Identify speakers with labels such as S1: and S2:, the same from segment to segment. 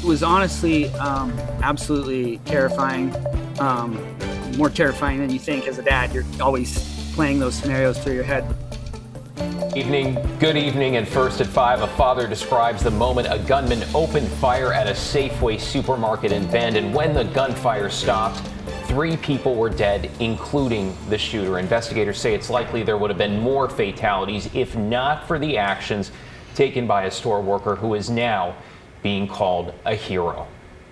S1: was honestly absolutely terrifying. More terrifying than you think as a dad. You're always playing those scenarios through your head.
S2: Good evening, and first at 5, a father describes the moment a gunman opened fire at a Safeway supermarket in Bend, and when the gunfire stopped, 3 people were dead, including the shooter. Investigators say it's likely there would have been more fatalities if not for the actions taken by a store worker who is now being called a hero.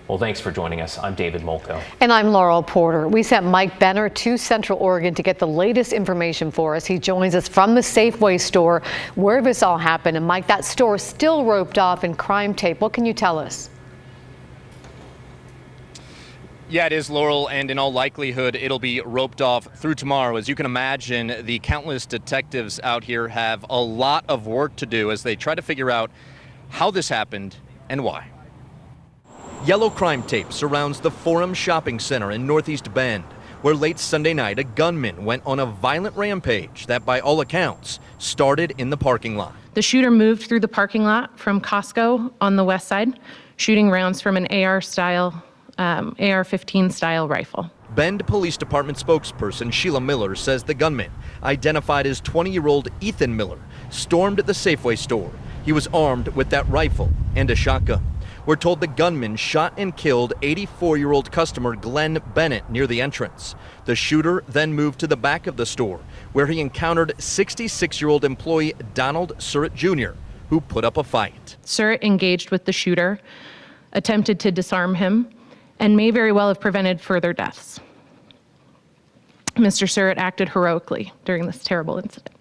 S2: Well, thanks for joining us. I'm David Molko.
S3: And I'm Laurel Porter. We sent Mike Benner to Central Oregon to get the latest information for us. He joins us from the Safeway store where this all happened. And Mike, that store is still roped off in crime tape. What can you tell us?
S4: Yeah, it is, Laurel, and in all likelihood, it'll be roped off through tomorrow. As you can imagine, the countless detectives out here have a lot of work to do as they try to figure out how this happened and why. Yellow crime tape surrounds the Forum Shopping Center in Northeast Bend, where late Sunday night a gunman went on a violent rampage that, by all accounts, started in the parking lot.
S5: The shooter moved through the parking lot from Costco on the west side, shooting rounds from an AR-15 style rifle.
S4: Bend Police Department spokesperson Sheila Miller says the gunman, identified as 20-year-old Ethan Miller, stormed the Safeway store. He was armed with that rifle and a shotgun. We're told the gunman shot and killed 84-year-old customer Glenn Bennett near the entrance. The shooter then moved to the back of the store, where he encountered 66-year-old employee Donald Surratt Jr., who put up a fight.
S5: Surratt engaged with the shooter, attempted to disarm him, and may very well have prevented further deaths. Mr. Surratt acted heroically during this terrible incident.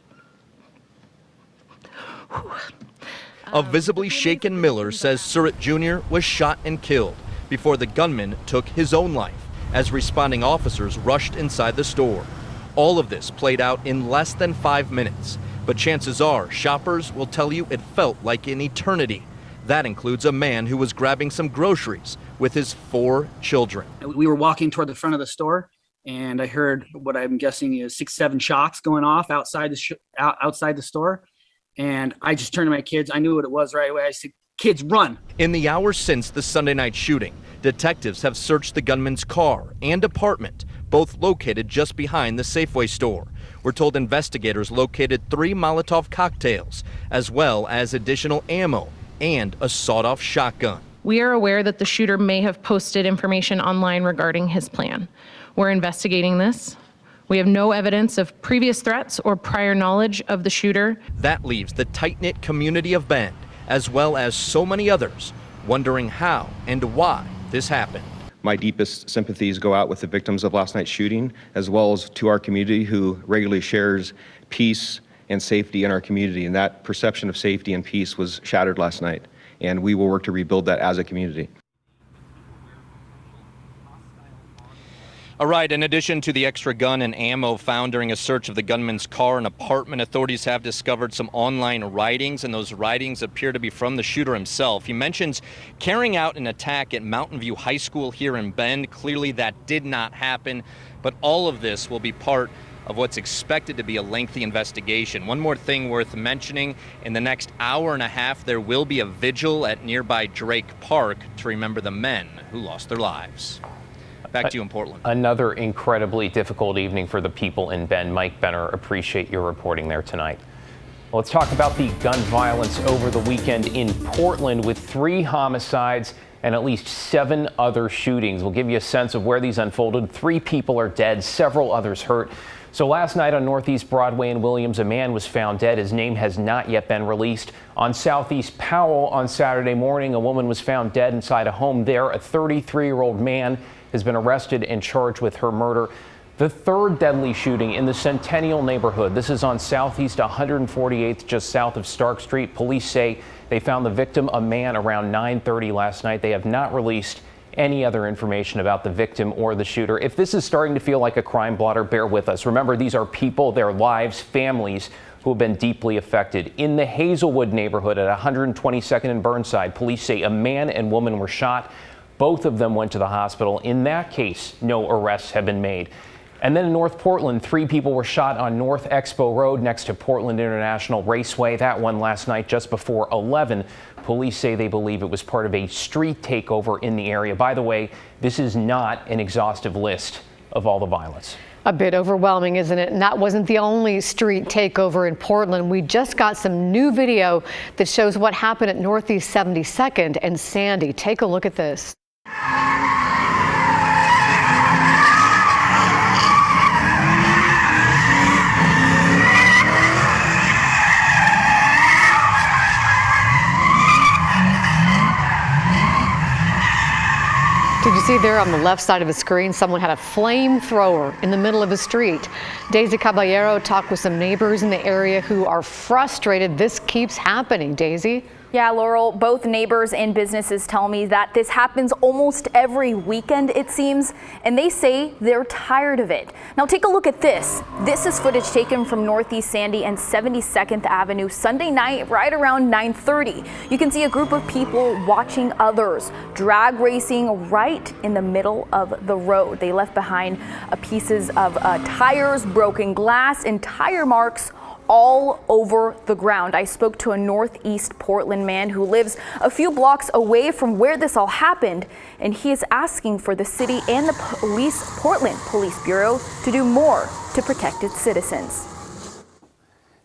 S4: A visibly shaken Miller says Surratt Jr. was shot and killed before the gunman took his own life as responding officers rushed inside the store. All of this played out in less than 5 minutes, but chances are shoppers will tell you it felt like an eternity. That includes a man who was grabbing some groceries with his 4 children.
S1: We were walking toward the front of the store, and I heard what I'm guessing is 6-7 shots going off outside the store. And I just turned to my kids. I knew what it was right away. I said, "Kids, run."
S4: In the hours since the Sunday night shooting, detectives have searched the gunman's car and apartment, both located just behind the Safeway store. We're told investigators located 3 Molotov cocktails, as well as additional ammo and a sawed-off shotgun.
S5: We are aware that the shooter may have posted information online regarding his plan. We're investigating this. We have no evidence of previous threats or prior knowledge of the shooter.
S4: That leaves the tight-knit community of Bend, as well as so many others, wondering how and why this happened.
S6: My deepest sympathies go out with the victims of last night's shooting, as well as to our community who regularly shares peace and safety in our community. And that perception of safety and peace was shattered last night. And we will work to rebuild that as a community.
S4: All right, in addition to the extra gun and ammo found during a search of the gunman's car and apartment, authorities have discovered some online writings, and those writings appear to be from the shooter himself. He mentions carrying out an attack at Mountain View High School here in Bend. Clearly that did not happen, but all of this will be part of what's expected to be a lengthy investigation. One more thing worth mentioning, in the next hour and a half, there will be a vigil at nearby Drake Park to remember the men who lost their lives. Back to you in Portland.
S2: Another incredibly difficult evening for the people in Bend. Mike Benner, appreciate your reporting there tonight. Well, let's talk about the gun violence over the weekend in Portland with 3 homicides and at least 7 other shootings. We'll give you a sense of where these unfolded. 3 people are dead, several others hurt. So last night on Northeast Broadway in Williams, a man was found dead. His name has not yet been released. On Southeast Powell on Saturday morning, a woman was found dead inside a home there. A 33-year-old man has been arrested and charged with her murder. The 3rd deadly shooting in the Centennial neighborhood. This is on Southeast 148th, just south of Stark Street. Police say they found the victim, a man, around 9:30 last night. They have not released any other information about the victim or the shooter. If this is starting to feel like a crime blotter, bear with us. Remember, these are people, their lives, families who have been deeply affected. In the Hazelwood neighborhood at 122nd and Burnside, police say a man and woman were shot. Both of them went to the hospital. In that case, no arrests have been made. And then in North Portland, 3 people were shot on North Expo Road next to Portland International Raceway. That one last night just before 11. Police say they believe it was part of a street takeover in the area. By the way, this is not an exhaustive list of all the violence.
S3: A bit overwhelming, isn't it? And that wasn't the only street takeover in Portland. We just got some new video that shows what happened at Northeast 72nd and Sandy. Take a look at this. Did you see there on the left side of the screen, someone had a flamethrower in the middle of the street. Daisy Caballero talked with some neighbors in the area who are frustrated this keeps happening. Daisy?
S7: Yeah, Laurel, both neighbors and businesses tell me that this happens almost every weekend, it seems, and they say they're tired of it. Now take a look at this. This is footage taken from Northeast Sandy and 72nd Avenue Sunday night right around 9:30. You can see a group of people watching others drag racing right in the middle of the road. They left behind pieces of tires, broken glass, and tire marks all over the ground. I spoke to a Northeast Portland man who lives a few blocks away from where this all happened, and he is asking for the city and the Portland Police Bureau to do more to protect its citizens.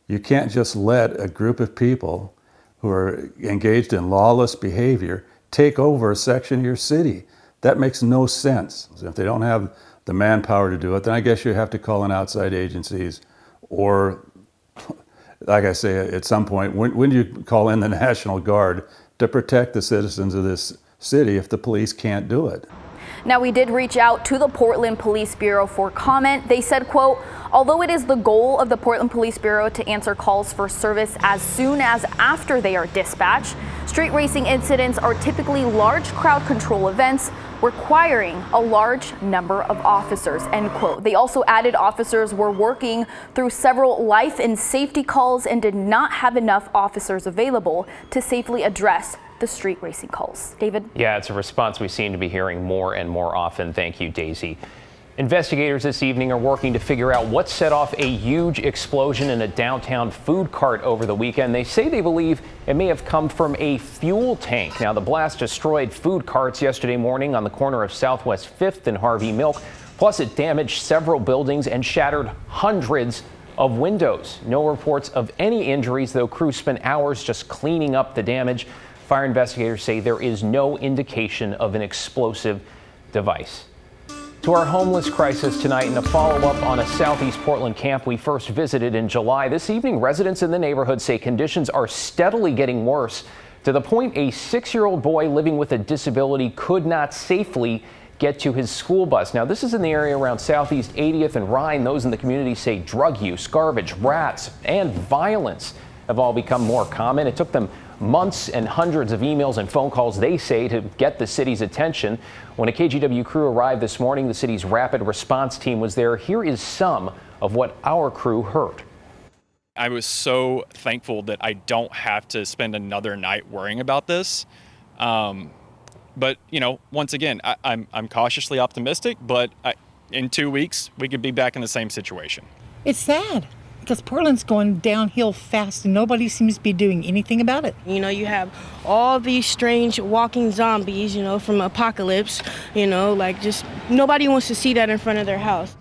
S8: You can't just let a group of people who are engaged in lawless behavior take over a section of your city. That makes no sense. If they don't have the manpower to do it, then I guess you have to call in outside agencies, or like I say, at some point, when do you call in the National Guard to protect the citizens of this city if the police can't do it?
S7: Now, we did reach out to the Portland Police Bureau for comment. They said, quote, although it is the goal of the Portland Police Bureau to answer calls for service as soon as after they are dispatched, street racing incidents are typically large crowd control events requiring a large number of officers, end quote. They also added officers were working through several life and safety calls and did not have enough officers available to safely address the street racing calls. David?
S2: Yeah, it's a response we seem to be hearing more and more often. Thank you, Daisy. Investigators this evening are working to figure out what set off a huge explosion in a downtown food cart over the weekend. They say they believe it may have come from a fuel tank. Now, the blast destroyed food carts yesterday morning on the corner of Southwest 5th and Harvey Milk. Plus, it damaged several buildings and shattered hundreds of windows. No reports of any injuries, though crews spent hours just cleaning up the damage. Fire investigators say there is no indication of an explosive device. To our homeless crisis tonight, in a follow-up on a Southeast Portland camp we first visited in July. This evening, residents in the neighborhood say conditions are steadily getting worse, to the point a 6-year-old boy living with a disability could not safely get to his school bus. Now, this is in the area around Southeast 80th and Rhine. Those in the community say drug use, garbage, rats, and violence have all become more common. It took them months and hundreds of emails and phone calls, they say, to get the city's attention. When a KGW crew arrived this morning, the city's rapid response team was there. Here is some of what our crew heard.
S9: I was so thankful that I don't have to spend another night worrying about this. But, you know, once again, I'm cautiously optimistic, but in 2 weeks, we could be back in the same situation.
S10: It's sad because Portland's going downhill fast and nobody seems to be doing anything about it.
S11: You know, you have all these strange walking zombies, you know, from Apocalypse, you know, like just nobody wants to see that in front of their house.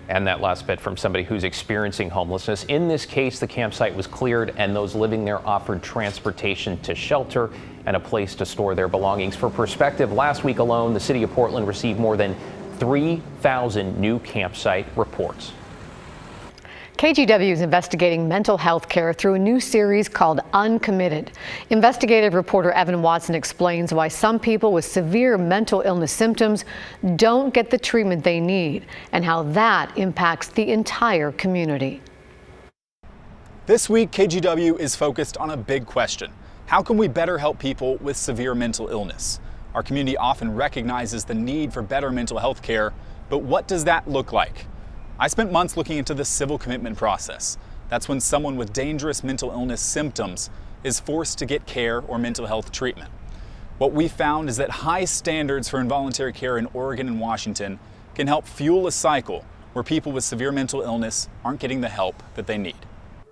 S2: And that last bit from somebody who's experiencing homelessness. In this case, the campsite was cleared and those living there offered transportation to shelter and a place to store their belongings. For perspective, last week alone, the city of Portland received more than 3,000 new campsite reports.
S3: KGW is investigating mental health care through a new series called Uncommitted. Investigative reporter Evan Watson explains why some people with severe mental illness symptoms don't get the treatment they need and how that impacts the entire community.
S12: This week, KGW is focused on a big question. How can we better help people with severe mental illness? Our community often recognizes the need for better mental health care, but what does that look like? I spent months looking into the civil commitment process. That's when someone with dangerous mental illness symptoms is forced to get care or mental health treatment. What we found is that high standards for involuntary care in Oregon and Washington can help fuel a cycle where people with severe mental illness aren't getting the help that they need.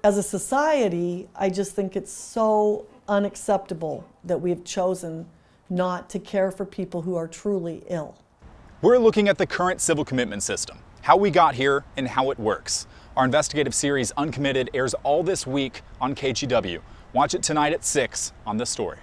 S13: As a society, I just think it's so unacceptable that we have chosen not to care for people who are truly ill.
S12: We're looking at the current civil commitment system, how we got here and how it works. Our investigative series, Uncommitted, airs all this week on KGW. Watch it tonight at 6 on The Story.